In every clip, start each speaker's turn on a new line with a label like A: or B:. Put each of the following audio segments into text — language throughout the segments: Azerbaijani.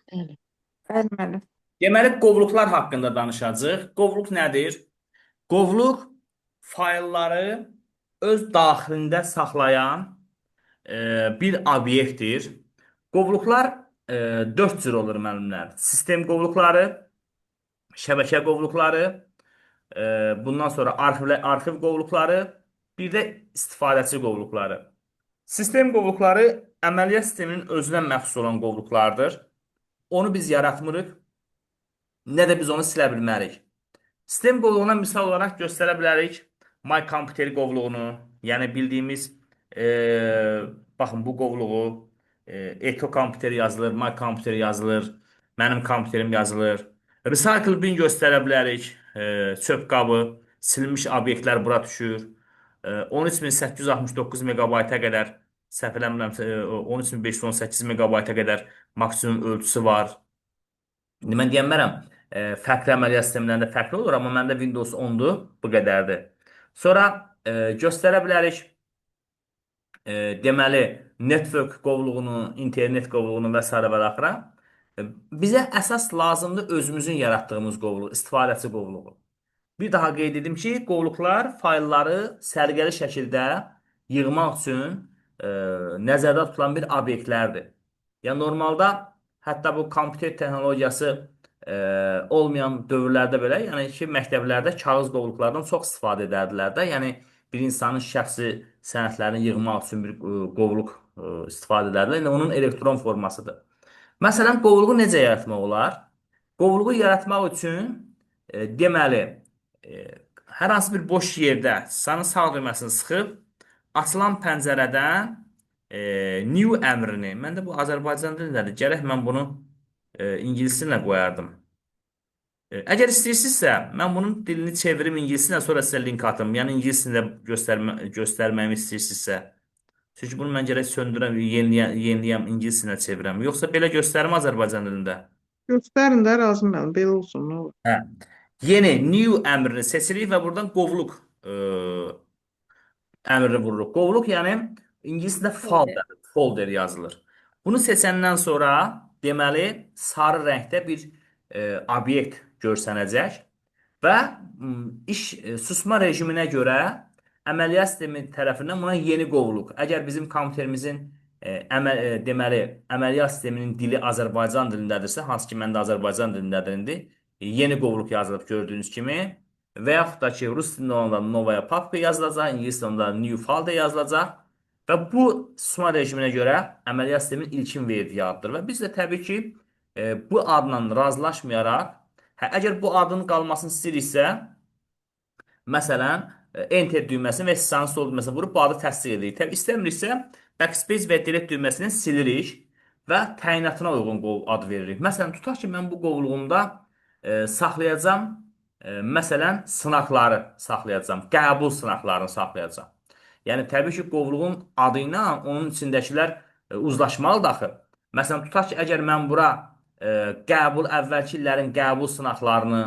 A: Bəli, müəllim.
B: Deməli, qovluqlar haqqında danışacağıq. Qovluq nədir? Qovluq faylları öz daxilində saxlayan bir obyektdir. Qovluqlar dörd cür olur müəllimlər. Sistem qovluqları, şəbəkə qovluqları, bundan sonra arxiv qovluqları, bir də istifadəçi qovluqları. Sistem qovluqları əməliyyat sisteminin özünə məxsus olan qovluqlardır. Onu biz yaratmırıq, nə də biz onu silə bilmərik. Sistem qovluğuna misal olaraq göstərə bilərik My Computer qovluğunu, yəni bildiyimiz baxın bu qovluğu Eto Computer yazılır, My Computer yazılır, mənim kompüterim yazılır. Recycle bin göstərə bilərik, çöp qabı, silinmiş obyektlər bura düşür. 13869 megabayta qədər, səhv eləmirəmsə 13518 megabayta qədər maksimum ölçüsü var. İndi mən deyənmərəm, fərqli əməliyyat sistemlərində fərqli olur, amma məndə Windows 10-dur, bu qədərdir. Sonra göstərə bilərik, deməli, network qovluğunu, internet qovluğunu və s. və axıra. Bizə əsas lazımdır özümüzün yaratdığımız qovluq, istifadəçi qovluğu. Bir daha qeyd edim ki, qovluqlar faylları səliqəli şəkildə yığmaq üçün nəzərdə tutulan bir obyektlərdir. Yəni normalda hətta bu kompüter texnologiyası olmayan dövrlərdə belə, yəni ki, məktəblərdə kağız qovluqlardan çox istifadə edərdilər də. Yəni bir insanın şəxsi sənədlərini yığmaq üçün bir qovluq istifadə edərdilər. Yəni onun elektron formasıdır. Məsələn, qovluğu necə yaratmaq olar? Qovluğu yaratmaq üçün deməli, e, hər hansı bir boş yerdə sanın sağ düyməsini sıxıb açılan pəncərədən new əmrini, məndə bu Azərbaycan dilindədir. Gərək mən bunu ingilis dilinə qoyardım. Əgər istəyirsinizsə, mən bunun dilini çevirim ingilisinə, sonra sizə link atım. Yəni ingilis dilində göstərməyimi istəyirsinizsə. Çünki bunu mən gərək söndürəm, yeniləyəm, ingilis dilinə çevirəm. Yoxsa belə göstərim Azərbaycan dilində.
A: Göstərin də razı müəllim. Belə olsun, nə olur.
B: Hə. Yeni new əmrini seçirik və buradan qovluq əmrini vururuq. Qovluq yəni ingiliscə
A: Folder.
B: folder yazılır. Bunu seçəndən sonra deməli sarı rəngdə bir obyekt görsənəcək və susma rejiminə görə əməliyyat sistemi tərəfindən buna yeni qovluq. Əgər bizim kompüterimizin deməli əməliyyat sisteminin dili Azərbaycan dilindədirsə, hansı ki məndə Azərbaycan dilindədir indi, yeni qovluq yazılıb gördüyünüz kimi. Və yaxud da ki, rus dilində onda novaya papka yazılacaq, ingilis dilində new folder yazılacaq və bu susma rejiminə görə əməliyyat sisteminin ilkin verdiyi addır. Və biz də təbii ki, bu adla razılaşmayaraq, əgər bu adın qalmasını istəyiriksə, məsələn, enter düyməsini və sağın sol düyməsini vurub bu adı təsdiq edirik. Təbii istəmiriksə, backspace və delete düyməsini silirik və təyinatına uyğun ad veririk. Məsələn, tutaq ki, mən bu qovluğumda saxlayacam, məsələn, sınaqları saxlayacam, qəbul sınaqlarını saxlayacam. Yəni, təbii ki, qovluğun adı ilə onun içindəkilər uzlaşmalıdır axı. Məsələn, tutaq ki, əgər mən bura əvvəlki illərin qəbul sınaqlarını,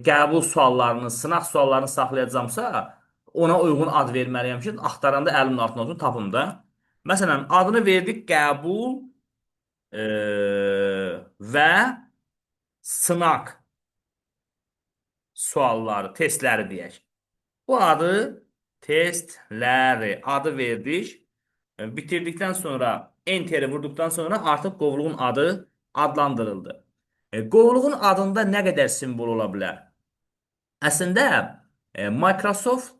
B: qəbul suallarını, sınaq suallarını saxlayacamsa, ona uyğun ad verməliyəm ki, axtaranda əlimin altında olsun, tapım da. Məsələn, adını verdik qəbul və sınaq sualları, testləri deyək. Bu adı testləri adı verdik. Bitirdikdən sonra enteri vurduqdan sonra artıq qovluğun adı adlandırıldı. Qovluğun adında nə qədər simvol ola bilər? Əslində Microsoft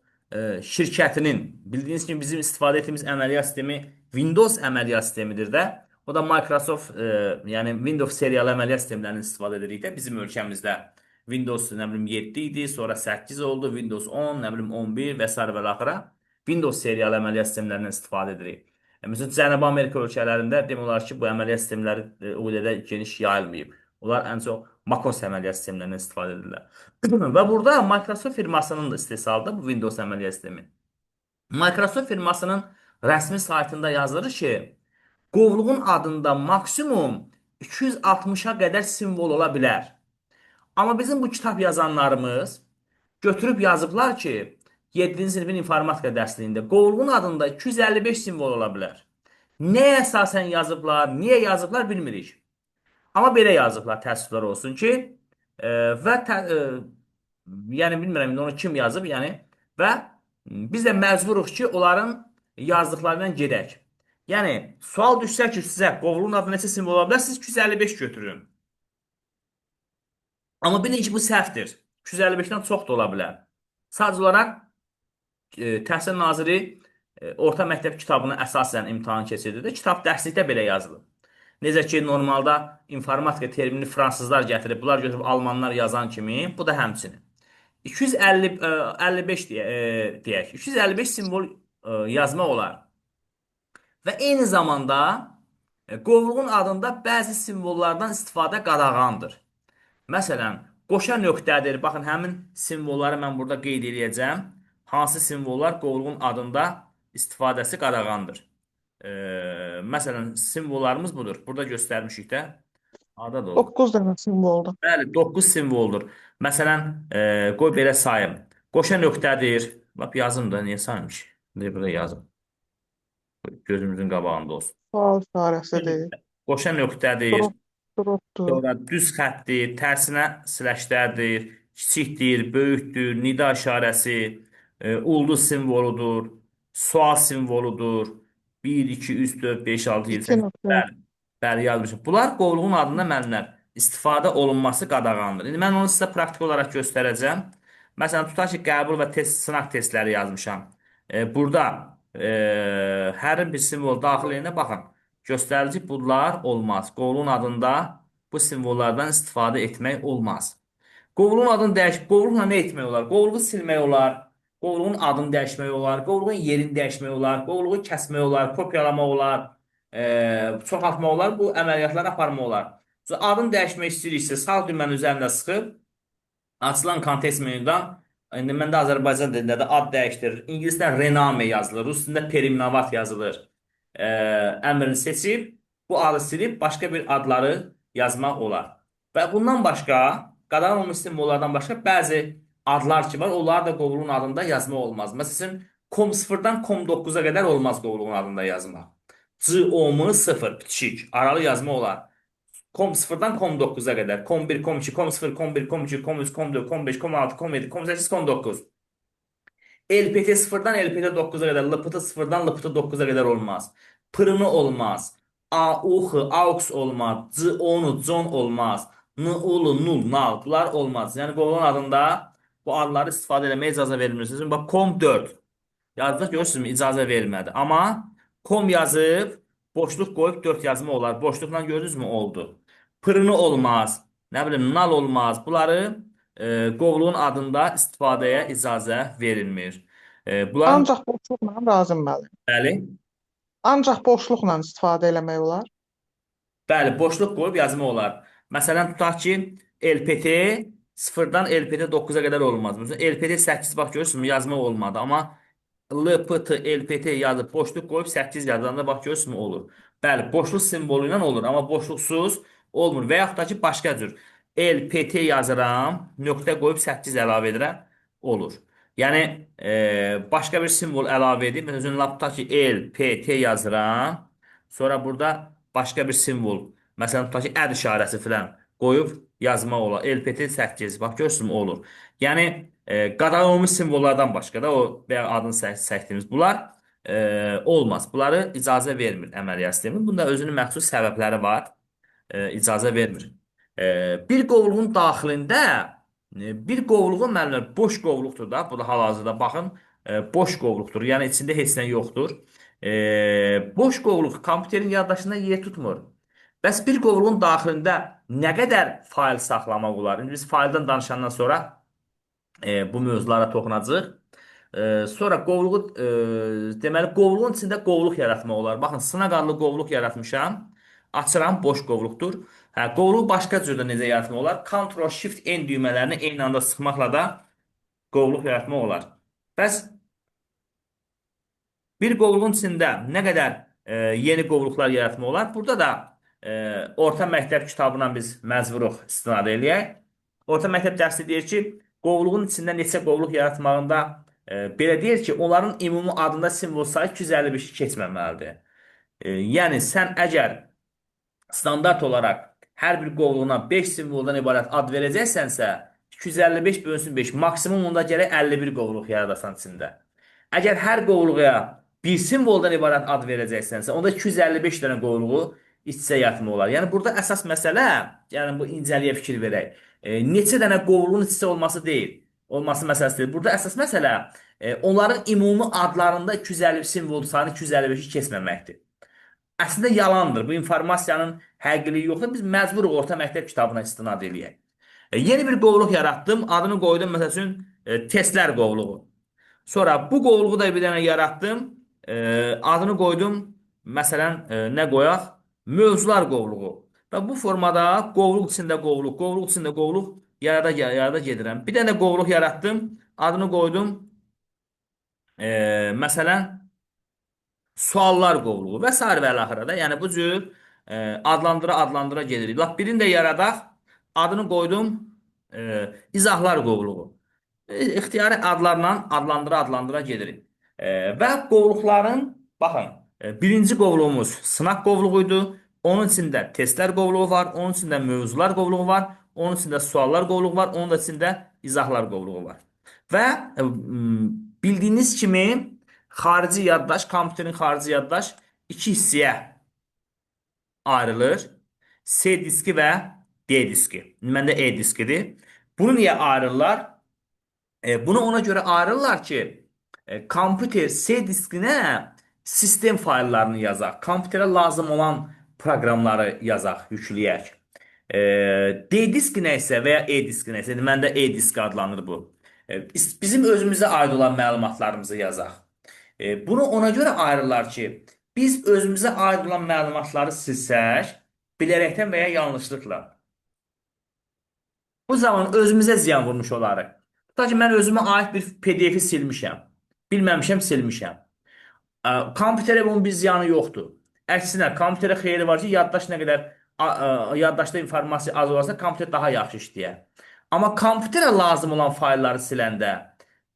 B: şirkətinin bildiyiniz kimi bizim istifadə etdiyimiz əməliyyat sistemi Windows əməliyyat sistemidir də. O da Microsoft yəni Windows seriyalı əməliyyat sistemlərini istifadə edirik də bizim ölkəmizdə. Windows nə bilim 7 idi, sonra 8 oldu, Windows 10, nə bilim 11 və s. və axıra Windows seriyalı əməliyyat sistemlərindən istifadə edirik. Məsələn, Cənubi Amerika ölkələrində demək olar ki, bu əməliyyat sistemləri o qədər geniş yayılmayıb. Onlar ən çox MacOS əməliyyat sistemlərindən istifadə edirlər. Və burada Microsoft firmasının da istehsalıdır bu Windows əməliyyat sistemi. Microsoft firmasının rəsmi saytında yazılır ki, qovluğun adında maksimum 260-a qədər simvol ola bilər. Amma bizim bu kitab yazanlarımız götürüb yazıblar ki, 7-ci sinifin informatika dərsliyində qovluğun adında 255 simvol ola bilər. Nəyə əsasən yazıblar, niyə yazıblar bilmirik. Amma belə yazıblar, təəssüflər olsun ki, e, və tə, yəni bilmirəm indi onu kim yazıb, yəni və biz də məcburuq ki, onların yazdıqlarından gedək. Yəni sual düşsə ki, sizə qovluğun adı neçə simvol ola bilər? Siz 255 götürün. Amma bilin ki, bu səhvdir. 255-dən çox da ola bilər. Sadəcə olaraq Təhsil Naziri orta məktəb kitabına əsasən imtahan keçirdi də, kitab dərslikdə belə yazılıb. Necə ki, normalda informatika termini fransızlar gətirib, bunlar götürüb almanlar yazan kimi, bu da həmçinin. 250 55 deyək. 255 simvol yazmaq olar. Və eyni zamanda qovluğun adında bəzi simvollardan istifadə qadağandır. Məsələn, qoşa nöqtədir. Baxın, həmin simvolları mən burada qeyd edəcəm. Hansı simvollar qovluğun adında istifadəsi qadağandır. Məsələn, simvollarımız budur. Burada göstərmişik də. Ada da olur.
A: 9 dənə simvoldur.
B: Bəli, 9 simvoldur. Məsələn, qoy belə sayım. Qoşa nöqtədir. Lap yazım da, niyə saymış? Niyə burada yazım? Gözümüzün qabağında olsun.
A: Sual işarəsidir.
B: Qoşa nöqtədir.
A: Drop, dropdur.
B: Sonra düz xəttdir, tərsinə siləşdərdir, kiçikdir, böyükdür, nida işarəsi, ulduz simvoludur, sual simvoludur. 1, 2, 3, 4, 5, 6, 7,
A: 2
B: 8.
A: nöqtə.
B: Bəli, bəli yazmışım. Bunlar qovluğun adında müəllimlər istifadə olunması qadağandır. İndi mən onu sizə praktik olaraq göstərəcəm. Məsələn, tutaq ki, qəbul və test, sınaq testləri yazmışam. Burada hər bir simvol daxilinə baxın. Göstərir ki, bunlar olmaz. Qovluğun adında bu simvollardan istifadə etmək olmaz. Qovluğun adını dəyişib, qovluqla nə etmək olar? Qovluğu silmək olar, qovluğun adını dəyişmək olar, qovluğun yerini dəyişmək olar, qovluğu kəsmək olar, kopyalamaq olar, çoxaltmaq olar, bu əməliyyatları aparmaq olar. Adını dəyişmək istəyiriksə, sağ düymənin üzərində sıxıb, açılan kontekst menüdən, indi məndə Azərbaycan dilində də ad dəyişdirir. İngilisdə rename yazılır, rus dilində periminavat yazılır. Əmrini seçib, bu adı silib, başqa bir adları yazmaq olar. Və bundan başqa, qadağan olmuş simvollardan başqa bəzi adlar ki var, onları da qovluğun adında yazmaq olmaz. Məsələn, COM0-dan COM9-a qədər olmaz qovluğun adında yazmaq. COM0 bitişik, aralı yazma olar. COM0-dan COM9-a qədər. COM1, COM2, COM0, COM1, COM2, COM3, COM4, COM5, COM6, COM7, COM8, COM9. LPT 0-dan LPT 9-a qədər, LPT 0-dan LPT 9-a qədər olmaz. Pırını olmaz. AUX, AUX olmaz. CONU, CON olmaz. NULU, NUL, NAL. Bunlar olmaz. Yəni qovluğun adında bu adları istifadə etməyə icazə vermirsiniz. Bax, COM4. Yazdıq, görürsünüzmü? İcazə vermədi. Amma COM yazıb, boşluq qoyub 4 yazma olar. Boşluqla gördünüzmü? Oldu. Pırını olmaz. Nə bilim, nal olmaz. Bunları qovluğun adında istifadəyə icazə verilmir. Bunların
A: Ancaq boşluqla Razım müəllim.
B: bəli,
A: Ancaq boşluqla istifadə eləmək olar.
B: bəli, boşluq qoyub yazma olar. Məsələn, tutaq ki, LPT 0-dan LPT 9-a qədər olmaz. Məsələn, LPT 8 bax görürsünüzmü? Yazma olmadı. Amma LPT, LPT yazıb boşluq qoyub 8 yazanda bax görürsünüzmü? Olur. Bəli, boşluq simvolu ilə olur, amma boşluqsuz olmur. Və yaxud da ki, başqa cür. LPT yazıram, nöqtə qoyub 8 əlavə edirəm, olur. Yəni, başqa bir simvol əlavə edib, məsələn, lapda ki, LPT yazıram, sonra burada başqa bir simvol, məsələn, tutaq ki, əd işarəsi filan qoyub yazmaq olar. LPT 8, bax görürsünüzmü? Olur. Yəni, qadağan olmuş simvollardan başqa da o və adını çəkdiyimiz bunlar olmaz. Bunları icazə vermir əməliyyat sistemi. Bunda özünün məxsus səbəbləri var. İcazə vermir. Bir qovluğun daxilində bir qovluğun müəllimlər boş qovluqdur da. Bu da hal-hazırda baxın, boş qovluqdur. Yəni içində heç nə yoxdur. Boş qovluq kompüterin yaddaşında yer tutmur. Bəs bir qovluğun daxilində nə qədər fayl saxlamaq olar? İndi biz fayldan danışandan sonra bu mövzulara toxunacağıq. Sonra qovluğu, deməli, qovluğun içində qovluq yaratmaq olar. Baxın, sınaq adlı qovluq yaratmışam. Açıram, boş qovluqdur. Hə, qovluğu başqa cürdə necə yaratmaq olar? Ctrl-Shift-N düymələrini eyni anda sıxmaqla da qovluq yaratmaq olar. Bəs bir qovluğun içində nə qədər yeni qovluqlar yaratmaq olar? Burada da orta məktəb kitabından biz məcburuq istinad eləyək. Orta məktəb dərsi deyir ki, qovluğun içində neçə qovluq yaratmağında belə deyir ki, onların ümumi adında simvol sayı 255-i keçməməlidir. Yəni sən əgər standart olaraq hər bir qovluğuna 5 simvoldan ibarət ad verəcəksənsə, 255 bölünsün 5, maksimum onda gərək 51 qovluq yaradasan içində. Əgər hər qovluğa bir simvoldan ibarət ad verəcəksənsə, onda 255 dənə qovluğu iç-içə yatma olar. Yəni burada əsas məsələ, yəni bu incəliyə fikir verək. Neçə dənə qovluğun iç-içə olması deyil. Olması məsələsi deyil. Burada əsas məsələ onların ümumi adlarında 250 simvol sayını 255-i keçməməkdir. Əslində yalandır. Bu informasiyanın həqiqiliyi yoxdur. Biz məcburuq orta məktəb kitabına istinad eləyək. Yeni bir qovluq yaratdım. Adını qoydum məsəl üçün testlər qovluğu. Sonra bu qovluğu da bir dənə yaratdım. Adını qoydum. Məsələn, nə qoyaq? Mövzular qovluğu. Və bu formada qovluq içində qovluq, qovluq içində qovluq yarada gedirəm. Bir dənə qovluq yaratdım. Adını qoydum. Məsələn, suallar qovluğu və sair və ələxirə də. Yəni bu cür adlandıra gedirik. Bax birini də yaradaq. Adını qoydum izahlar qovluğu. İxtiyari adlarla adlandıra gedirik. Və qovluqların baxın birinci qovluğumuz sınaq qovluğu idi. Onun içində testlər qovluğu var, onun içində mövzular qovluğu var, onun içində suallar qovluğu var, onun da içində izahlar qovluğu var. Və bildiyiniz kimi xarici yaddaş, kompüterin xarici yaddaş iki hissəyə ayrılır. C diski və D diski. Məndə E diskidir. Bunu niyə ayırırlar? Bunu ona görə ayırırlar ki, kompüter C diskinə sistem fayllarını yazaq. Kompüterə lazım olan proqramları yazaq, yükləyək. D diskinə isə və ya E diskinə isə, məndə E diski adlanır bu. Bizim özümüzə aid olan məlumatlarımızı yazaq. Bunu ona görə ayırırlar ki, biz özümüzə aid olan məlumatları silsək, bilərəkdən və ya yanlışlıqla. Bu zaman özümüzə ziyan vurmuş olarıq. Tutaq ki, mən özümə aid bir PDF-i silmişəm. Bilməmişəm, silmişəm. Kompüterə bunun bir ziyanı yoxdur. Əksinə, kompüterə xeyri var ki, yaddaş nə qədər yaddaşda informasiya az olarsa, kompüter daha yaxşı işləyər. Amma kompüterə lazım olan faylları siləndə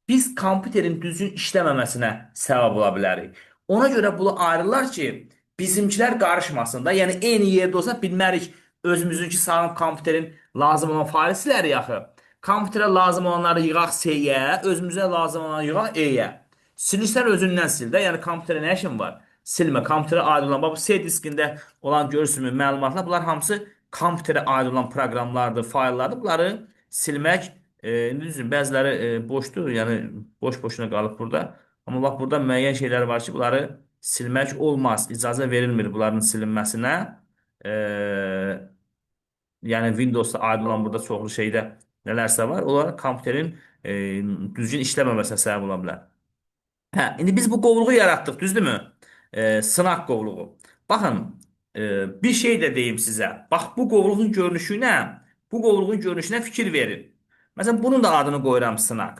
B: biz kompüterin düzgün işləməməsinə səbəb ola bilərik. Ona görə bunu ayrılar ki, bizimkilər qarışmasın da. Yəni eyni yerdə olsa bilmərik özümüzünki sağlam kompüterin lazım olan faylı silərik axı. Kompüterə lazım olanları yığaq C-yə, özümüzə lazım olanları yığaq E-yə. Silirsən özündən sil də. Yəni kompüterə nə işin var? Silmə. Kompüterə aid olan, bax bu C diskində olan görürsünüz məlumatlar, bunlar hamısı kompüterə aid olan proqramlardır, fayllardır. Bunları silmək düzdür, bəziləri boşdur, yəni boş-boşuna qalıb burada. Amma bax burada müəyyən şeylər var ki, bunları silmək olmaz. İcazə verilmir bunların silinməsinə. E, Yəni Windows'a aid olan burada çoxlu şeydə nələrsə var. Onlar kompüterin düzgün işləməməsinə səbəb ola bilər. Hə, indi biz bu qovluğu yaratdıq, düzdürmü? Sınaq qovluğu. Baxın, bir şey də deyim sizə. Bax bu qovluğun görünüşünə fikir verin. Məsələn, bunun da adını qoyuram sınaq.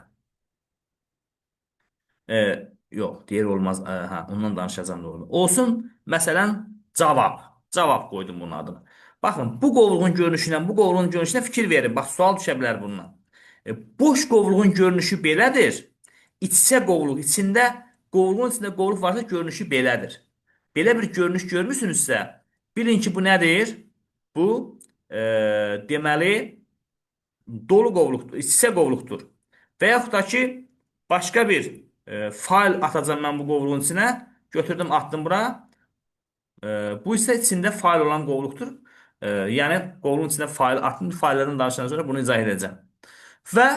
B: Yox, deyir olmaz. Hə, ondan danışacağım doğru. Olsun, məsələn, cavab. Cavab qoydum bunun adını. Baxın, bu qovluğun görünüşünə fikir verin. Bax, sual düşə bilər bundan. Boş qovluğun görünüşü belədir. İç-içə qovluq, qovluğun içində qovluq varsa görünüşü belədir. Belə bir görünüş görmüsünüzsə, bilin ki, bu nədir? Bu, deməli, dolu qovluqdur, iç-içə qovluqdur. Və yaxud da ki, başqa bir fayl atacağım mən bu qovluğun içinə. Götürdüm, atdım bura. Bu isə içində fayl olan qovluqdur. Yəni, qovluğun içində fayl atdım. Fayllardan danışandan sonra bunu izah edəcəm. Və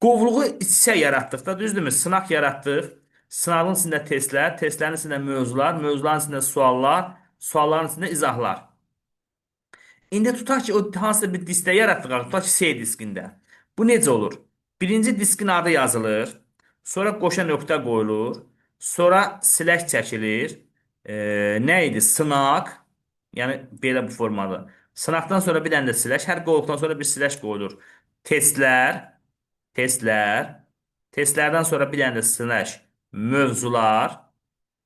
B: qovluğu iç-içə yaratdıq da, düzdürmü? Sınaq yaratdıq. Sınağın içində testlər, testlərin içində mövzular, mövzuların içində suallar, sualların içində izahlar. İndi tutaq ki, o hansısa bir diskdə yaratdıq, tutaq ki, C diskində. Bu necə olur? Birinci diskin adı yazılır, sonra qoşa nöqtə qoyulur, sonra slash çəkilir. Nə idi? Sınaq, yəni belə bu formada. Sınaqdan sonra bir dənə də slash, hər qovluqdan sonra bir slash qoyulur. Testlər, testlər, testlərdən sonra bir dənə də slash, mövzular,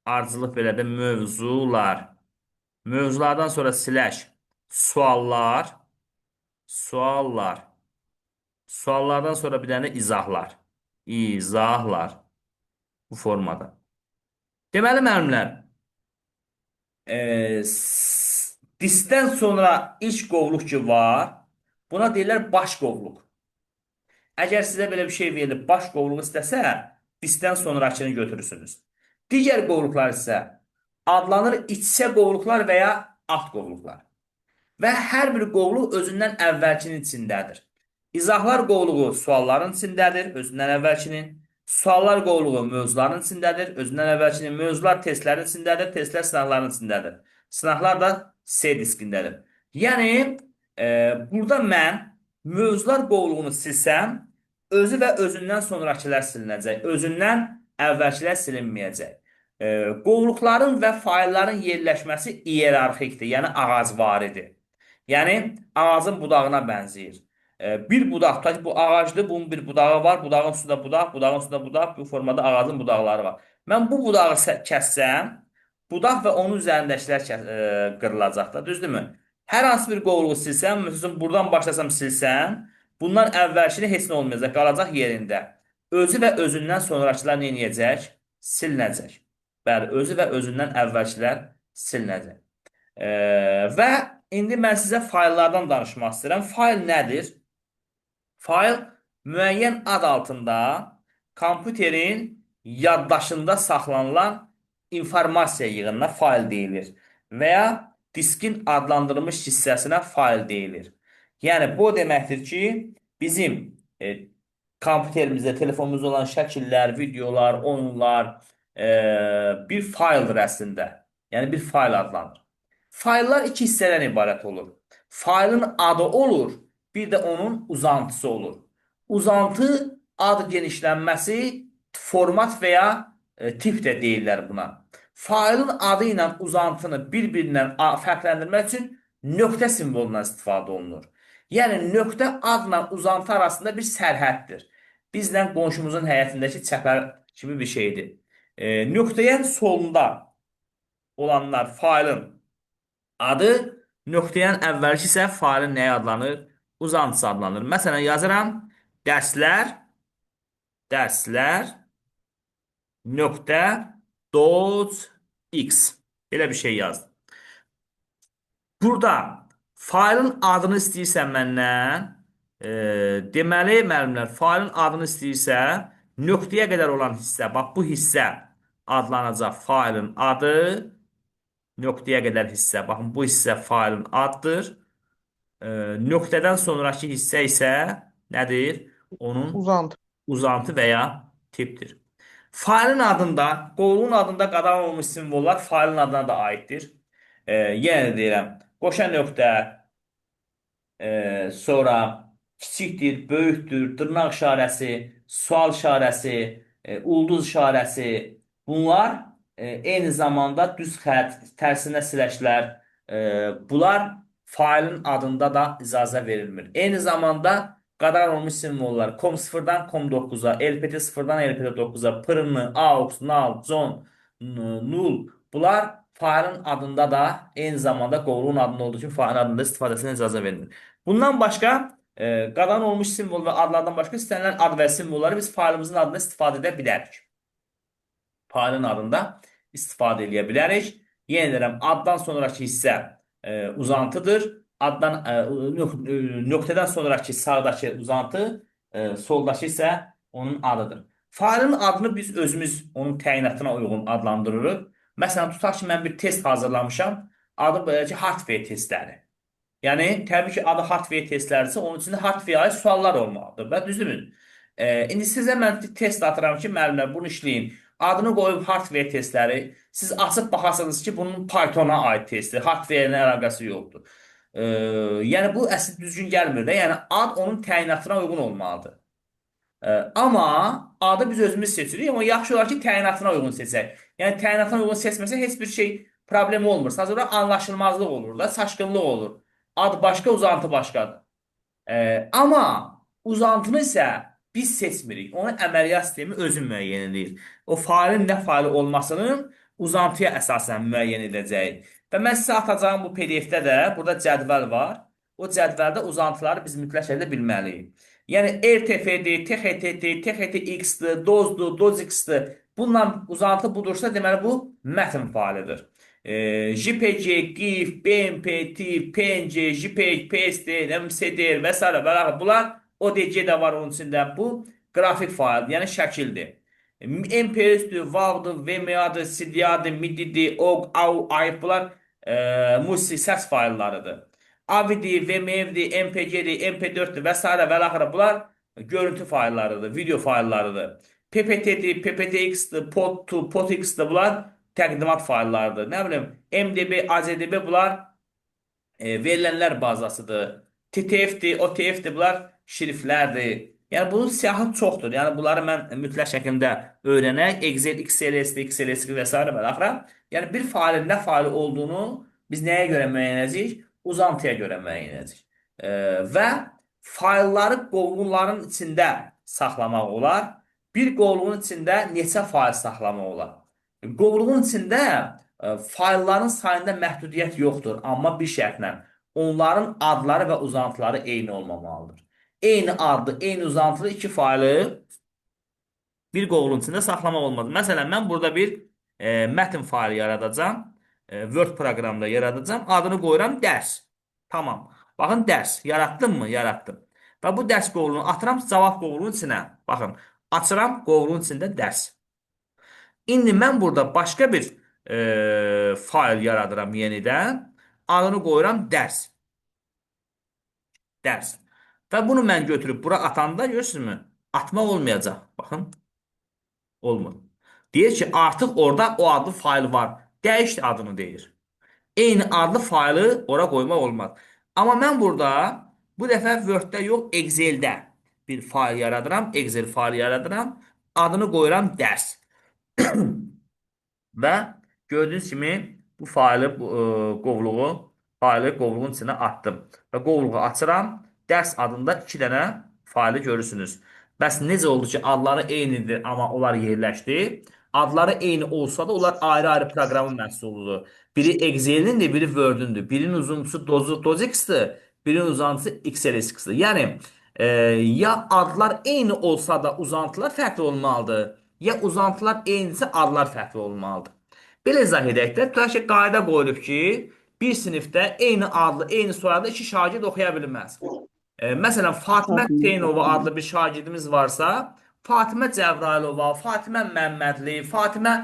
B: ardıcıllıq belə də mövzular. Mövzulardan sonra slash, suallar, suallar. Suallardan sonra bir dənə izahlar. İzahlar. Bu formada. Deməli, müəllimlər, Disdən sonra ilk qovluq ki var, buna deyirlər baş qovluq. Əgər sizə belə bir şey verilib, baş qovluq istəsə, disdən sonrakını götürürsünüz. Digər qovluqlar isə adlanır içsə qovluqlar və ya alt qovluqlar. Və hər bir qovluq özündən əvvəlkinin içindədir. İzahlar qovluğu sualların içindədir, özündən əvvəlkinin. Suallar qovluğu mövzuların içindədir, özündən əvvəlkinin. Mövzular testlərin içindədir, testlər sınaqların içindədir. Sınaqlar da C diskindədir. Yəni, burada mən mövzular qovluğunu silsəm, özü və özündən sonrakilər silinəcək. Özündən əvvəlkilər silinməyəcək. Qovluqların və faillərin yerləşməsi iyerarxikdir, yəni ağacvaridir. Yəni, ağacın budağına bənzəyir. Bir budaq, tutaq ki, bu ağacdır, bunun bir budağı var, budağın üstündə budaq, budağın üstündə budaq, bu formada ağacın budaqları var. Mən bu budağı kəssəm, budaq və onun üzərindəkilər qırılacaq da, düzdürmü? Hər hansı bir qovluğu silsəm, məsələn, buradan başlasam silsəm, bundan əvvəlkini heç nə olmayacaq, qalacaq yerində. Özü və özündən sonrakılar nə edəcək? Silinəcək. Bəli, özü və özündən əvvəlkilər silinəcək. Və indi mən sizə fayllardan danışmaq istəyirəm. Fayl nədir? Fayl müəyyən ad altında kompüterin yaddaşında saxlanılan informasiya yığınına fayl deyilir və ya diskin adlandırılmış hissəsinə fayl deyilir. Yəni, bu deməkdir ki, bizim kompüterimizdə, telefonumuzda olan şəkillər, videolar, onlar bir fayldır əslində. Yəni, bir fayl adlanır. Fayllar iki hissədən ibarət olur. Faylın adı olur, bir də onun uzantısı olur. Uzantı, ad genişlənməsi, format və ya tip də deyirlər buna. Faylın adı ilə uzantını bir-birindən fərqləndirmək üçün nöqtə simvolundan istifadə olunur. Yəni, nöqtə adla uzantı arasında bir sərhəddir. Bizlə qonşumuzun həyətindəki çəpər kimi bir şeydir. Nöqtəyin solunda olanlar faylın adı, nöqtəyin əvvəlki isə failin nəyə adlanır? Uzantısı adlanır. Məsələn, yazıram dərslər nöqtə .x belə bir şey yazdım. Burada failin adını istəyirsən məndən, deməli, müəllimlər, failin adını istəyirsə, nöqtəyə qədər olan hissə, bax, bu hissə adlanacaq failin adı, nöqtəyə qədər hissə. Baxın, bu hissə failin addır. Nöqtədən sonraki hissə isə nədir? Onun uzantı və ya tipdir. Failin adında, qovluğun adında qadağan olmuş simvollar failin adına da aiddir. Yenə deyirəm, qoşa nöqtə, sonra kiçikdir, böyükdür, dırnaq işarəsi, sual işarəsi, ulduz işarəsi, bunlar eyni zamanda düz xətt, tərsinə siləklər, bunlar failin adında da icazə verilmir. Eyni zamanda qadağan olmuş simvollar COM0-dan COM9-a, LPT 0-dan LPT 9-a, pırını, AUX, NAL, CON, NUL, bunlar failin adında da eyni zamanda qovluğun adında olduğu üçün failin adında istifadəsinə icazə verilir. Bundan başqa qadağan olmuş simvol və adlardan başqa istənilən ad və simvolları biz failimizin adında istifadə edə bilərik. Failin adında istifadə edə bilərik. Yenə deyirəm, addan sonraki hissə uzantıdır. Nöqtədən sonraki sağdakı uzantı, soldakı isə onun adıdır. Failin adını biz özümüz onun təyinatına uyğun adlandırırıq. Məsələn, tutaq ki, mən bir test hazırlamışam. Adı belə ki, hardware testləri. Yəni, təbii ki, adı hardware testləridirsə, onun içində hardware aid suallar olmalıdır. Və düzdürmü? İndi sizə mən test atıram ki, müəllimlər, bunu işləyin. Adını qoyub hardware testləri. Siz açıb baxasınız ki, bunun Pythona aid testi. Hardware ilə əlaqəsi yoxdur. Yəni, bu əslində düzgün gəlmir də. Yəni, ad onun təyinatına uyğun olmalıdır. Amma adı biz özümüz seçirik. Amma yaxşı olar ki, təyinatına uyğun seçək. Yəni, təyinatına uyğun seçməsə heç bir şey problem olmur. Sadəcə anlaşılmazlıq olur da, çaşqınlıq olur. Ad başqa, uzantı başqadır. Amma uzantını isə biz seçmirik. Onu əməliyyat sistemi özü müəyyən edir. O failin nə faili olmasının uzantıya əsasən müəyyən edəcəyik. Və mən sizə atacağım bu PDF-də də burada cədvəl var. O cədvəldə uzantıları biz mütləq şəkildə bilməliyik. Yəni RTF-dir, TXT-dir, TXT-X-dir, DOZ-dur, DOZ-X-dir. Bununla uzantı budursa, deməli bu mətn failidir. JPG, GIF, BMP, TIFF, PNG, JPEG, PSD, MSDR və s. və s. Bunlar ODC də var onun içində. Bu qrafik faildir, yəni şəkildir. MPS-dir, WAV-dır, VMA-dır, CDA-dır, MIDI-dir, OGG, AU, AIF bunlar musiqi səs faillarıdır. AVI-dir, VMF-dir, MPG-dir, MP4-dir və s. və s. Bunlar görüntü faillarıdır, video faillarıdır. PPT-dir, PPTX-dir, POT2, POTX-dir bunlar təqdimat faillarıdır. Nə bilim, MDB, AZDB bunlar verilənlər bazasıdır. TTF-dir, OTF-dir, bunlar şriflərdir. Yəni bunun siyahı çoxdur. Yəni bunları mən mütləq şəkildə öyrənək. Excel, XLS-dir, XLS və s. və axıra. Yəni bir failin nə faili olduğunu biz nəyə görə müəyyən edəcəyik? Uzantıya görə müəyyən edəcəyik. Və failləri qovluqların içində saxlamaq olar. Bir qovluğun içində neçə fail saxlamaq olar? Qovluğun içində failların sayında məhdudiyyət yoxdur, amma bir şərtlə onların adları və uzantıları eyni olmamalıdır. Eyni adlı, eyni uzantılı iki faylı bir qovluğun içində saxlamaq olmaz. Məsələn, mən burada bir mətn faylı yaradacağam, Word proqramda yaradacağam, adını qoyuram dərs. Tamam. Baxın, dərs. Yaratdım mı? Yaratdım. Və bu dərs qovluğunu atıram cavab qovluğunun içinə. Baxın, açıram qovluğun içində dərs. İndi mən burada başqa bir fayl yaradıram yenidən. Adını qoyuram dərs. Dərs. Və bunu mən götürüb bura atanda görürsünüzmü? Atmaq olmayacaq. Baxın. Olmur. Deyir ki, artıq orada o adlı fayl var. Dəyişdi adını deyir. Eyni adlı faylı ora qoymaq olmaz. Amma mən burada bu dəfə Word-də yox, Excel-də bir fayl yaradıram. Excel faylı yaradıram. Adını qoyuram dərs. Və gördüyünüz kimi bu faylı, qovluğun içine attım. Və qovluğu açıram. Dərs adında 2 dənə faylı görürsünüz. Bəs necə oldu ki, adları eynidir, amma onlar yerləşdi? Adları eyni olsa da onlar ayrı-ayrı proqramın məhsuludur. Biri Excel'indir, biri Word'ündür. Birinin uzuntusu DOSX-dir, birinin uzantısı XLSX-dir. Yəni, ya adlar eyni olsa da uzantılar fərqli olmalıdır, ya uzantılar eynisə adlar fərqli olmalıdır. Belə izah edək də, tutaq ki, qayda qoyulub ki, bir sinifdə eyni adlı, eyni soyadlı 2 şagird oxuya bilməz. Məsələn, Fatimə Hüseynova adlı bir şagirdimiz varsa, Fatimə Cəbrayılova, Fatimə Məmmədli, Fatimə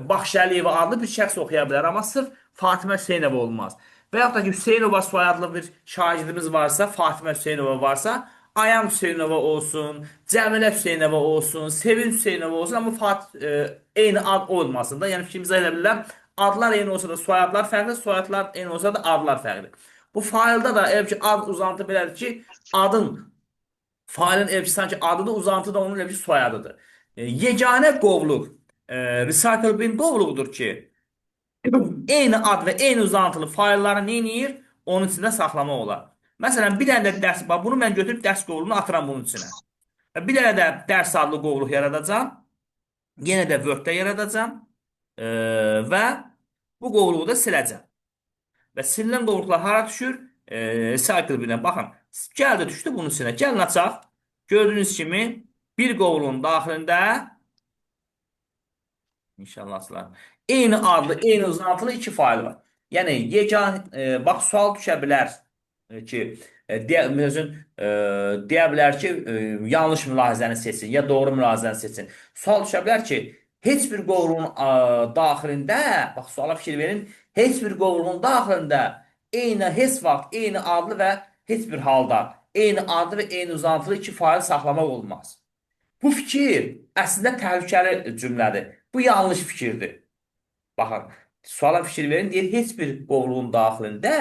B: Baxşəliyeva adlı bir şəxs oxuya bilər, amma sırf Fatimə Hüseynova olmaz. Və yaxud da ki, Hüseynova soyadlı bir şagirdimiz varsa, Fatimə Hüseynova varsa, Ayam Hüseynova olsun, Cəmilə Hüseynova olsun, Sevin Hüseynova olsun, amma eyni ad olmasın da. Yəni fikrimizi elə bilirəm, adlar eyni olsa da soyadlar fərqli, soyadlar eyni olsa da adlar fərqli. Bu faildə da elə ki, ad uzantı belədir ki, failin elə ki, sanki adı da uzantı da onun elə ki, soyadıdır. Yeganə qovluq, recycle bin qovluqdur ki, eyni ad və eyni uzantılı failləri neyir? Onun içində saxlamaq olar. Məsələn, bir dənə də dərs var. Bunu mən götürüb dərs qovluğunu atıram bunun içinə. Bir dənə də dərs adlı qovluq yaradacağam. Yenə də Word-də yaradacağam. Və bu qovluğu da siləcəm. Və silinən qovluqlar hara düşür? Cycle 1-ə. Baxın, gəldi düşdü bunun içinə. Gəlin açaq. Gördüyünüz kimi bir qovluğun daxilində İnşallah asılar. Eyni adlı, eyni uzantılı 2 fail var. Yəni, bax, sual düşə bilər ki, deyə bilər ki, yanlış mülahizəni seçin, ya doğru mülahizəni seçin. Sual düşə bilər ki, heç bir qovluğun daxilində, bax, suala fikir verin, heç bir qovluğun daxilində heç vaxt eyni adlı və heç bir halda eyni adlı və eyni uzantılı 2 fail saxlamaq olmaz. Bu fikir əslində təhlükəli cümlədir. Bu yanlış fikirdir. Baxın, suala fikir verin, deyir, heç bir qovluğun daxilində,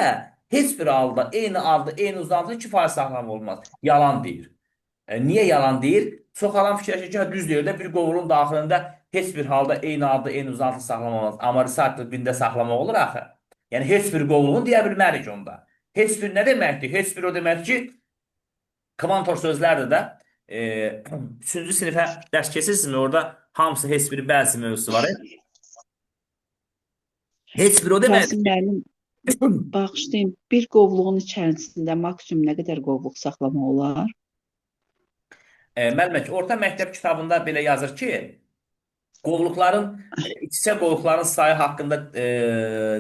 B: heç bir halda eyni adlı, eyni uzantılı 2 fail saxlamaq olmaz. Yalan deyir. Niyə yalan deyir? Çox adam fikirləşir ki, düz deyir də, bir qovluğun daxilində heç bir halda eyni adlı, eyni uzantılı saxlamaq olmaz. Amma recycle bində saxlamaq olur axı. Yəni, heç bir qovluğun deyə bilmərik onda. Heç bir nə deməkdir? Heç bir o deməkdir ki, kvantor sözlərdir də. 3-cü sinifə dərs keçirsiniz, orada hamısı heç biri bəzi mövzusu var. Heç bir o demək.
C: Rasim müəllim, bağışlayın, bir qovluğun içərisində maksimum nə qədər qovluq saxlamaq olar?
B: Müəllimə ki, orta məktəb kitabında belə yazır ki, Qovluqların, iç-içə qovluqların sayı haqqında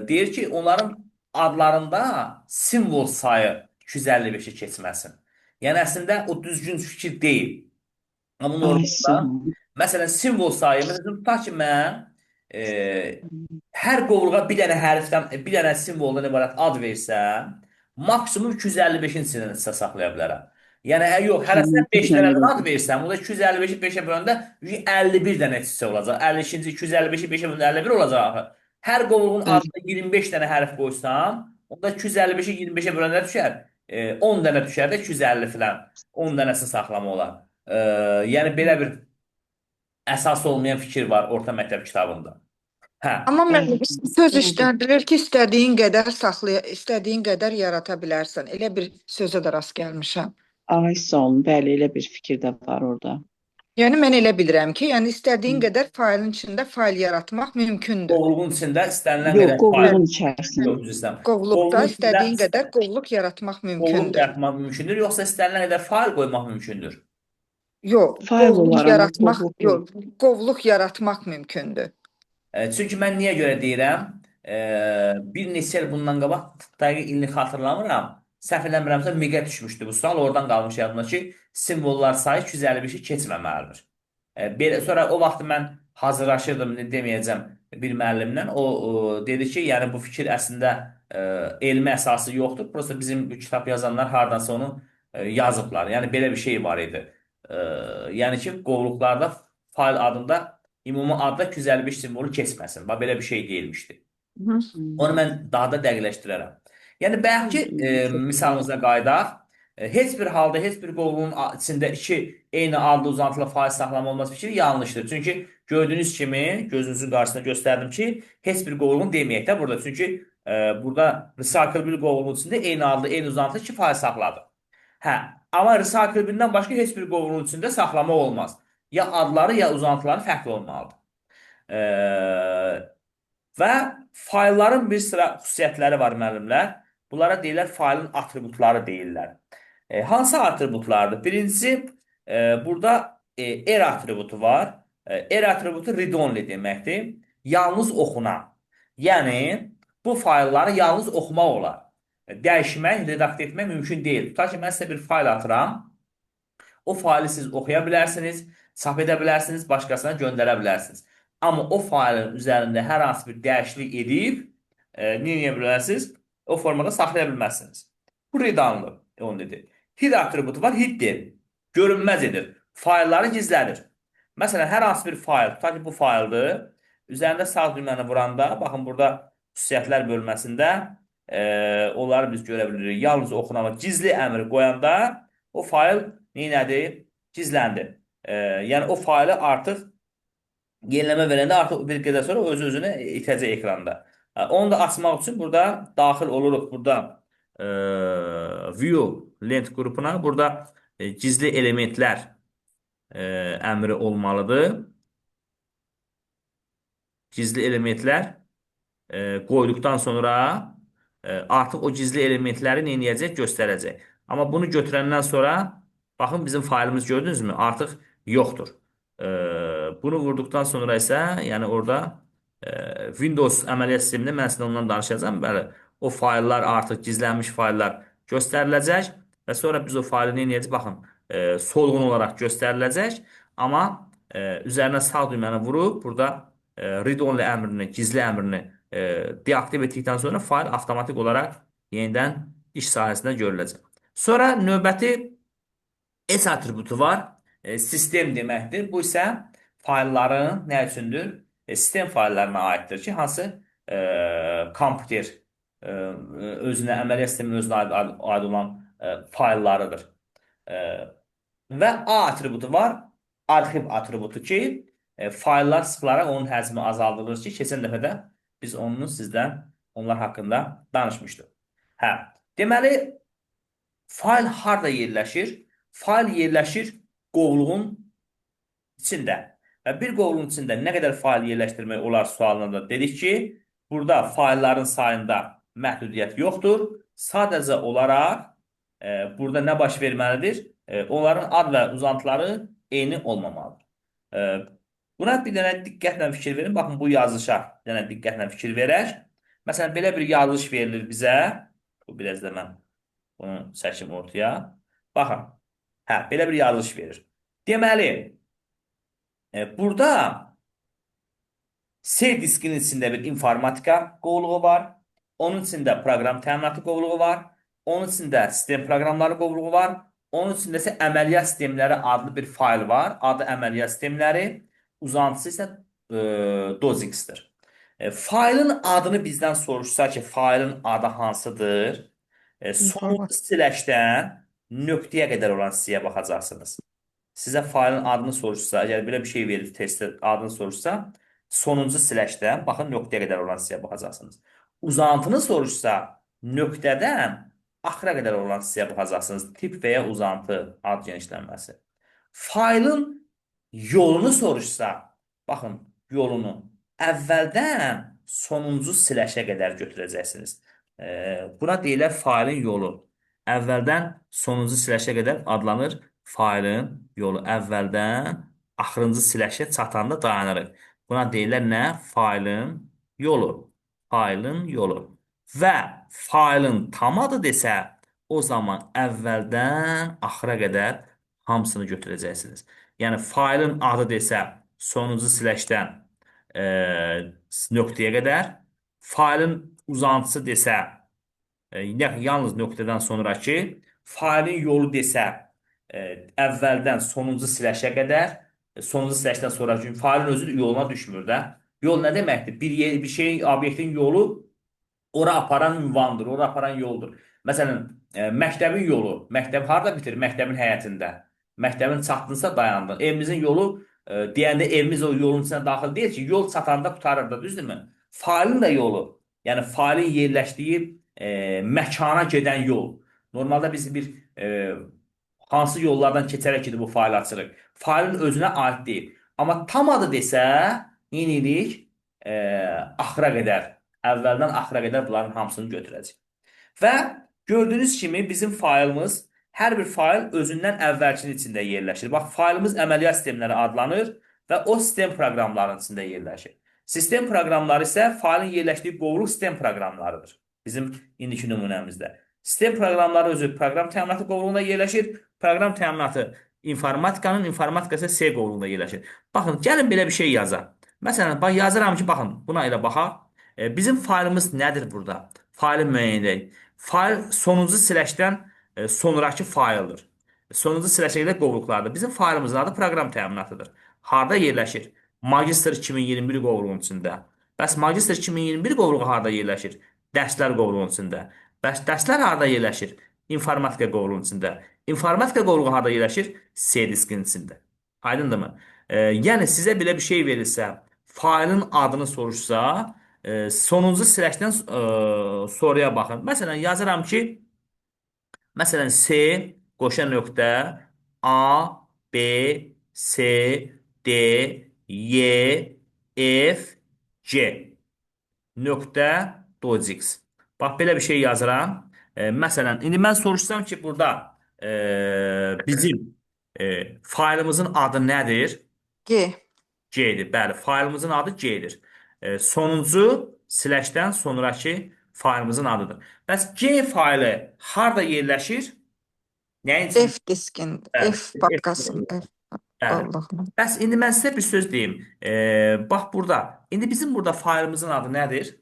B: deyir ki, onların adlarında simvol sayı 255-i keçməsin. Yəni əslində o düzgün fikir deyil. Amma
C: Ay
B: normalda,
C: sağ ol.
B: məsələn, simvol sayı, məsələn, tutaq ki, mən hər qovluğa bir dənə hərfdən, bir dənə simvoldan ibarət ad versəm, maksimum 255-in içində saxlaya bilərəm. Yəni, yox, hərəsindən 5
C: Bilirəm
B: dənədən ad
C: elədir.
B: versəm, o da 255-i 5-ə böləndə 51 dənə çiçək olacaq. 52-ci 255-i 5-ə böləndə 51 olacaq axı. Hər qovluğun
C: Bəli.
B: adına 25 dənə hərf qoysam, onda 255-i 25-ə böləndə düşər. 10 dənə düşər də 250 filan. 10 dənəsini saxlama olar. Yəni, belə bir əsas olmayan fikir var orta məktəb kitabında. Hə.
A: Amma
C: Bəli.
A: müəllim söz
C: Oldu.
A: işləndirir ki, istədiyin qədər istədiyin qədər yarata bilərsən. Elə bir sözə də rast gəlmişəm.
C: Ay sağ olun. Bəli, elə bir fikir də var orada.
A: Yəni mən elə bilirəm ki, yəni istədiyin qədər faylın içində fayl yaratmaq mümkündür.
B: Qovluğun içində istənilən
C: Yox,
B: qədər
C: qovluğun
B: fayl.
C: içərisində.
B: Yox, üzr istəyirəm.
A: Qovluqda
B: Qovluğun içində
A: istədiyin qədər qovluq yaratmaq
B: qovluq
A: mümkündür.
B: yaratmaq mümkündür, yoxsa istənilən qədər fayl qoymaq mümkündür?
A: Yox,
C: Fayl
A: qovluq
C: olar, amma
A: yaratmaq,
C: qovluq yox.
A: yox, qovluq yaratmaq mümkündür.
B: Çünki mən niyə görə deyirəm? Bir neçə il bundan qabaq, dəqiq ilini xatırlamıram, səhv eləmirəmsə miqə düşmüşdü bu sual, oradan qalmış yadımda ki, simvollar sayı 255-i keçməməlidir. Sonra o vaxt mən hazırlaşırdım, deməyəcəm, bir müəllimlə, o dedi ki, yəni bu fikir əslində elmi əsası yoxdur, prosta bizim bu kitab yazanlar hardansa onu yazıblar, yəni belə bir şey var idi. Yəni ki, qovluqlarda fayl adında ümumi adda 255 simvolu keçməsin. Bax, belə bir şey deyilmişdi.
A: Hı.
B: Onu mən daha da dəqiqləşdirərəm. Yəni, bəlkə
C: Çok
B: misalımıza qaydaq, heç bir halda, heç bir qovluğun içində iki eyni adlı uzantılı faiz saxlama olması fikri yanlışdır. Çünki gördüyünüz kimi, gözünüzün qarşısında göstərdim ki, heç bir qovluğun deməyək də burada. Çünki burada recycle bir qovluğun içində eyni adlı, eyni uzantılı iki faiz saxladı. Hə, amma recycle bindən başqa heç bir qovluğun içində saxlama olmaz. Ya adları, ya uzantıları fərqli olmalıdır. Və faylların bir sıra xüsusiyyətləri var, müəllimlər. Bunlara deyirlər, faylın atributları deyirlər. Hansı atributlardır? Birincisi, burada R atributu var. R atributu read-only deməkdir. Yalnız oxunan. Yəni, bu faylları yalnız oxumaq olar. Dəyişmək, redakt etmək mümkün deyil. Tutaq ki, mən sizə bir fayl atıram. O faylı siz oxuya bilərsiniz, çap edə bilərsiniz, başqasına göndərə bilərsiniz. Amma o faylın üzərində hər hansı bir dəyişiklik edib, nə edə bilərsiniz? O formada saxlaya bilməzsiniz. Bu read-only, onu dedi. Hid atributu var, hiddir. Görünməz edir. Faylları gizlədir. Məsələn, hər hansı bir fayl, tutaq ki, bu fayldır. Üzərində sağ düyməni vuranda, baxın, burada xüsusiyyətlər bölməsində onları biz görə bilirik. Yalnız oxunama gizli əmri qoyanda o fayl neynədir? Gizləndi. Yəni, o faylı artıq yeniləmə verəndə artıq bir qədər sonra öz-özünə itəcək ekranda. Onu da açmaq üçün burada daxil oluruq. Burada view lent qrupuna burada gizli elementlər əmri olmalıdır. Gizli elementlər qoyduqdan sonra artıq o gizli elementləri neynəyəcək? Göstərəcək. Amma bunu götürəndən sonra baxın, bizim faylımız gördünüzmü? Artıq yoxdur. Bunu vurduqdan sonra isə, yəni orada Windows əməliyyat sistemində mən sizə ondan danışacağım. Bəli, o fayllar artıq gizlənmiş fayllar göstəriləcək və sonra biz o faylı neynəyəcək? Baxın, solğun olaraq göstəriləcək. Amma üzərinə sağ düyməni vurub, burada read-only əmrini, gizli əmrini deaktiv etdikdən sonra fayl avtomatik olaraq yenidən iş sahəsində görüləcək. Sonra növbəti S atributu var. Sistem deməkdir. Bu isə faylların nə üçündür? Sistem fayllarına aiddir ki, hansı kompüter özünə, əməliyyat sistemin özünə aid olan fayllarıdır. Və A atributu var. Arxiv atributu ki, fayllar sıxılaraq onun həcmi azaldılır ki, keçən dəfədə biz onu sizdən onlar haqqında danışmışdıq. Hə, deməli, fayl harada yerləşir? Fayl yerləşir qovluğun içində. Və bir qovluğun içində nə qədər fayl yerləşdirmək olar sualına da dedik ki, burada faylların sayında məhdudiyyət yoxdur. Sadəcə olaraq burada nə baş verməlidir? Onların ad və uzantıları eyni olmamalıdır. Buna bir dənə diqqətlə fikir verin. Baxın bu yazılışa bir dənə diqqətlə fikir verək. Məsələn belə bir yazılış verilir bizə. Bu biraz da mən bunu çəkim ortaya. Baxın. Hə, belə bir yazılış verir. Deməli, burada C diskinin içində bir informatika qovluğu var. Onun içində proqram təminatı qovluğu var. Onun içində sistem proqramları qovluğu var. Onun içində isə əməliyyat sistemləri adlı bir fayl var. Adı əməliyyat sistemləri. Uzantısı isə DOSIX-dir. Faylın adını bizdən soruşsa ki, faylın adı hansıdır? Sonuncu siləşdən nöqtəyə qədər olan hissəyə baxacaqsınız. Sizə faylın adını soruşsa, əgər belə bir şey verir, testdə adını soruşsa, sonuncu siləşdən, baxın, nöqtəyə qədər olan hissəyə baxacaqsınız. Uzantını soruşsa, nöqtədən axıra qədər olan hissəyə baxacaqsınız. Tip və ya uzantı ad genişlənməsi. Faylın yolunu soruşsa, baxın, yolunu əvvəldən sonuncu siləşə qədər götürəcəksiniz. Buna deyilər faylın yolu. Əvvəldən sonuncu siləşə qədər adlanır faylın yolu. Əvvəldən axırıncı siləşə çatanda dayanırıq. Buna deyirlər nə? Faylın yolu. Faylın yolu. Və faylın tam adı desə, o zaman əvvəldən axıra qədər hamısını götürəcəksiniz. Yəni faylın adı desə, sonuncu siləşdən nöqtəyə qədər, faylın uzantısı desə, yalnız nöqtədən sonraki, faylın yolu desə, əvvəldən sonuncu siləşə qədər, sonuncu siləşdən sonraki faylın özü yoluna düşmür də. Yol nə deməkdir? Bir şeyin, obyektin yolu ora aparan ünvandır, ora aparan yoldur. Məsələn, məktəbin yolu, məktəb harada bitir? Məktəbin həyətində. Məktəbin çatdınsa dayandın. Evimizin yolu, deyəndə evimiz o yolun içinə daxil deyil ki, yol çatanda qutarır da, düzdürmü? Failin də yolu, yəni failin yerləşdiyi məkana gedən yol. Normalda biz bir hansı yollardan keçərək ki, bu faili açırıq. Failin özünə aid deyil. Amma tam adı desə, yenilik axıra qədər, əvvəldən axıra qədər bunların hamısını götürəcək. Və gördüyünüz kimi bizim faylımız, hər bir fayl özündən əvvəlkinin içində yerləşir. Bax, faylımız əməliyyat sistemləri adlanır və o sistem proqramlarının içində yerləşir. Sistem proqramları isə faylın yerləşdiyi qovluq sistem proqramlarıdır. Bizim indiki nümunəmizdə. Sistem proqramları özü proqram təminatı qovluğunda yerləşir. Proqram təminatı informatika isə C qovluğunda yerləşir. Baxın, gəlin belə bir şey yazaq. Məsələn, yazıram ki, baxın, buna elə baxaq. Bizim faylımız nədir burada? Faylı müəyyən edək. Fayl sonuncu siləşdən sonraki fayldır. Sonuncu siləşə qədər qovluqlardır. Bizim faylımızın adı proqram təminatıdır. Harada yerləşir? Magistr 2021 qovluğunun içində. Bəs Magistr 2021 qovluğu harada yerləşir? Dərslər qovluğunun içində. Bəs dərslər harada yerləşir? İnformatika qovluğunun içində. İnformatika qovluğu harada yerləşir? C diskinin içində. Aydındırmı? Yəni sizə belə bir şey verilsə, faylın adını soruşsa, sonuncu siləşdən soruya baxın. Məsələn, yazıram ki, məsələn, C qoşa nöqtə A, B, C, D, Y, F, C nöqtə docx. Bax, belə bir şey yazıram. Məsələn, indi mən soruşsam ki, burada bizim faylımızın adı nədir?
A: G.
B: C-dir. Bəli, faylımızın adı C-dir. Sonuncu siləşdən sonraki faylımızın adıdır. Bəs C faylı harada yerləşir? Nəyin üçün?
A: F diskində,
B: Bəli,
A: F papkasında,
B: Bəli.
A: qovluğunda.
B: Bəs indi mən sizə bir söz deyim. Bax burada. İndi bizim burada faylımızın adı nədir?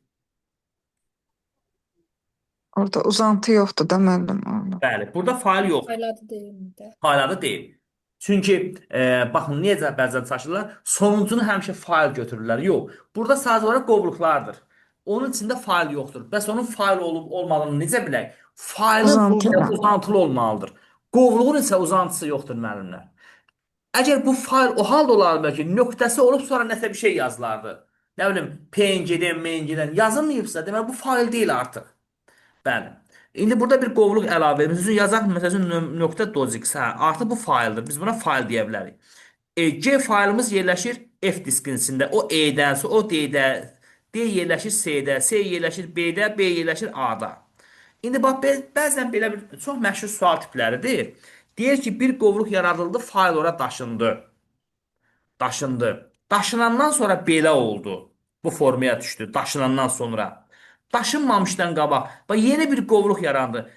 A: Orada uzantı yoxdur da müəllim orada.
B: Bəli, burada fayl yox.
D: Fayladı deyil də.
B: Fayl adı deyil. Çünki baxın necə bəzən çaşırlar. Sonuncunu həmişə fayl götürürlər. Yox. Burada sadəcə olaraq qovluqlardır. Onun içində fayl yoxdur. Bəs onun fayl olub olmadığını necə bilək? Faylın
A: Uzantılı.
B: uzantılı olmalıdır. Qovluğun isə uzantısı yoxdur müəllimlər. Əgər bu fayl o halda olardı ki, nöqtəsi olub sonra nəsə bir şey yazılardı. Nə bilim, PNG-dən, MNG-dən yazılmayıbsa, demək bu fayl deyil artıq. Bəli. İndi burada bir qovluq əlavə edin. Sizin yazaq məsələn nöqtə docx. Hə, artıq bu fayldır. Biz buna fayl deyə bilərik. C faylımız yerləşir F diskin içində. O E-də, o D-də, D yerləşir C-də, C yerləşir B-də, B yerləşir A-da. İndi bax, bəzən belə bir çox məşhur sual tipləridir. Deyir ki, bir qovluq yaradıldı, fayl ora daşındı. Daşındı. Daşınandan sonra belə oldu. Bu formaya düşdü. Daşınandan sonra. Daşınmamışdan qabaq. Bax yeni bir qovluq yarandı.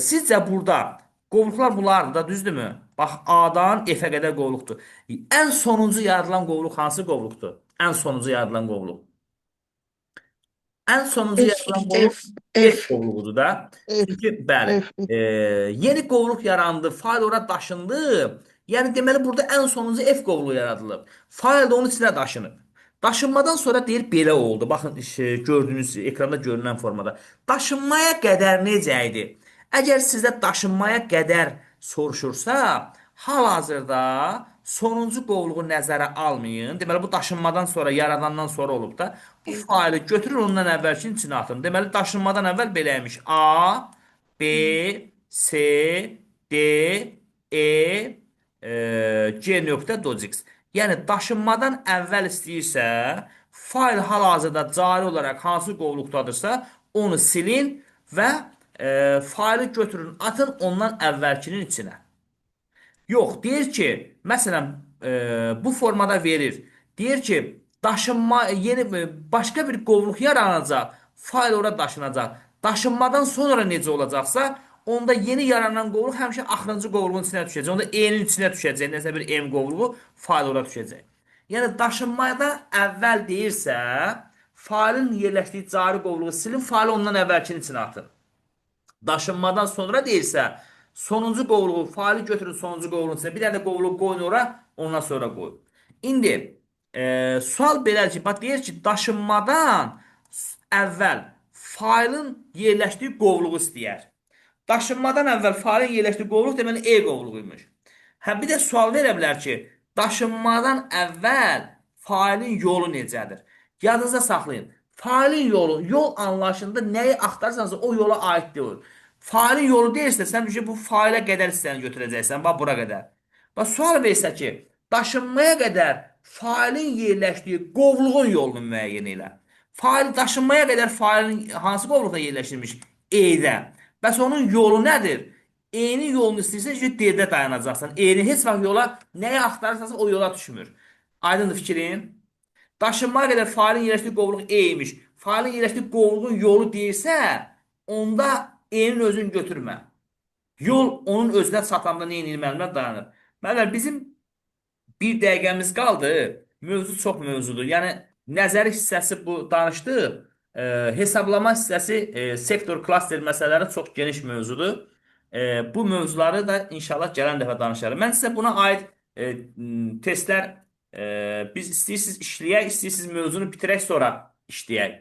B: Sizcə burada qovluqlar bunlardır da, düzdürmü? Bax A-dan F-ə qədər qovluqdur. Ən sonuncu yaradılan qovluq hansı qovluqdur? Ən sonuncu yaradılan qovluq. Ən sonuncu
A: F,
B: yaradılan qovluq
A: F,
B: F
A: F,
B: qovluğudur da.
D: F,
B: Çünki bəli,
D: F, F.
B: yeni qovluq yarandı, fayl ora daşındı. Yəni deməli burada ən sonuncu F qovluğu yaradılıb. Fayl da onun içinə daşınıb. Daşınmadan sonra deyir belə oldu. Baxın gördüyünüz ekranda görünən formada. Daşınmaya qədər necə idi? Əgər sizdə daşınmaya qədər soruşursa, hal-hazırda sonuncu qovluğu nəzərə almayın. Deməli bu daşınmadan sonra, yaradandan sonra olub da. Bu faylı götürür ondan əvvəlkinin içinə atın. Deməli daşınmadan əvvəl beləymiş. A, B, C, D, C nöqtə docx. Yəni daşınmadan əvvəl istəyirsə, fayl hal-hazırda cari olaraq hansı qovluqdadırsa, onu silin və faylı götürün, atın ondan əvvəlkinin içinə. Yox, deyir ki, məsələn, bu formada verir. Deyir ki, daşınma yeni başqa bir qovluq yaranacaq, fayl ora daşınacaq. Daşınmadan sonra necə olacaqsa, onda yeni yaranan qovluq həmişə axırıncı qovluğun içinə düşəcək. Onda E-nin içinə düşəcək, nəsə bir M qovluğu fayl ora düşəcək. Yəni daşınmadan əvvəl deyirsə, faylın yerləşdiyi cari qovluğu silin, faylı ondan əvvəlkinin içinə atın. Daşınmadan sonra deyirsə, sonuncu qovluğu, faili götürün sonuncu qovluğun içinə, bir dənə qovluq qoyun ora, ondan sonra qoyun. İndi sual belədir ki, bax deyir ki, daşınmadan əvvəl failin yerləşdiyi qovluğu istəyər. Daşınmadan əvvəl failin yerləşdiyi qovluq deməli E qovluğuymuş. Hə bir də sual verə bilər ki, daşınmadan əvvəl failin yolu necədir? Yadınızda saxlayın. Failin yolu, yol anlayışında nəyi axtarsansa o yola aid deyil. Failin yolu deyirsə, sən bu failə qədər hissəni götürəcəksən, bax bura qədər. Bax sual versə ki, daşınmaya qədər failin yerləşdiyi qovluğun yolunu müəyyən elə. Fail daşınmaya qədər failin hansı qovluqda yerləşdirilmiş? E-də. Bəs onun yolu nədir? E-nin yolunu istəyirsən ki, D-də dayanacaqsan. E-ni heç vaxt yola nəyi axtarırsansa o yola düşmür. Aydındır fikrin? Daşınmaya qədər failin yerləşdiyi qovluq E imiş. Failin yerləşdiyi qovluğun yolu deyirsə, onda E-nin özünü götürmə. Yol onun özünə çatanda nə edir? Müəllimlər dayanır. Müəllimlər, bizim bir dəqiqəmiz qaldı. Mövzu çox mövzudur. Yəni nəzəri hissəsi bu danışdıq. Hesablama hissəsi, sektor, klaster məsələləri çox geniş mövzudur. Bu mövzuları da inşallah gələn dəfə danışarım. Mən sizə buna aid testlər biz istəyirsiniz işləyək, istəyirsiniz mövzunu bitirək sonra işləyək.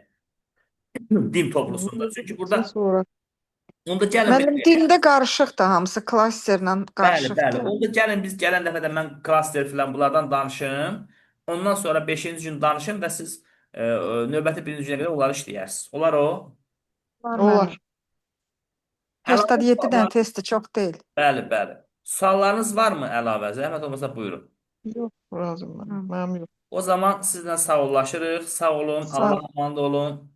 B: Din toplusunda. Çünki burada
D: Sonra
B: onda gəlin
A: Mənim dildə qarışıq da hamısı klasterlə
B: bəli,
A: qarışıqdır.
B: bəli. Onda gəlin biz gələn dəfə də mən klaster filan bunlardan danışım. Ondan sonra 5-ci gün danışım və siz növbəti 1-ci günə qədər onları işləyərsiniz. Olar o?
D: olar.
A: 87 dənə testi çox deyil.
B: Bəli, bəli. Suallarınız varmı əlavə? Zəhmət olmasa buyurun.
D: Yox, razıyam mən. Mənim yox.
B: O zaman sizlə sağollaşırıq. Sağ olun.
D: Sağ ol.
B: Allah amanında olun.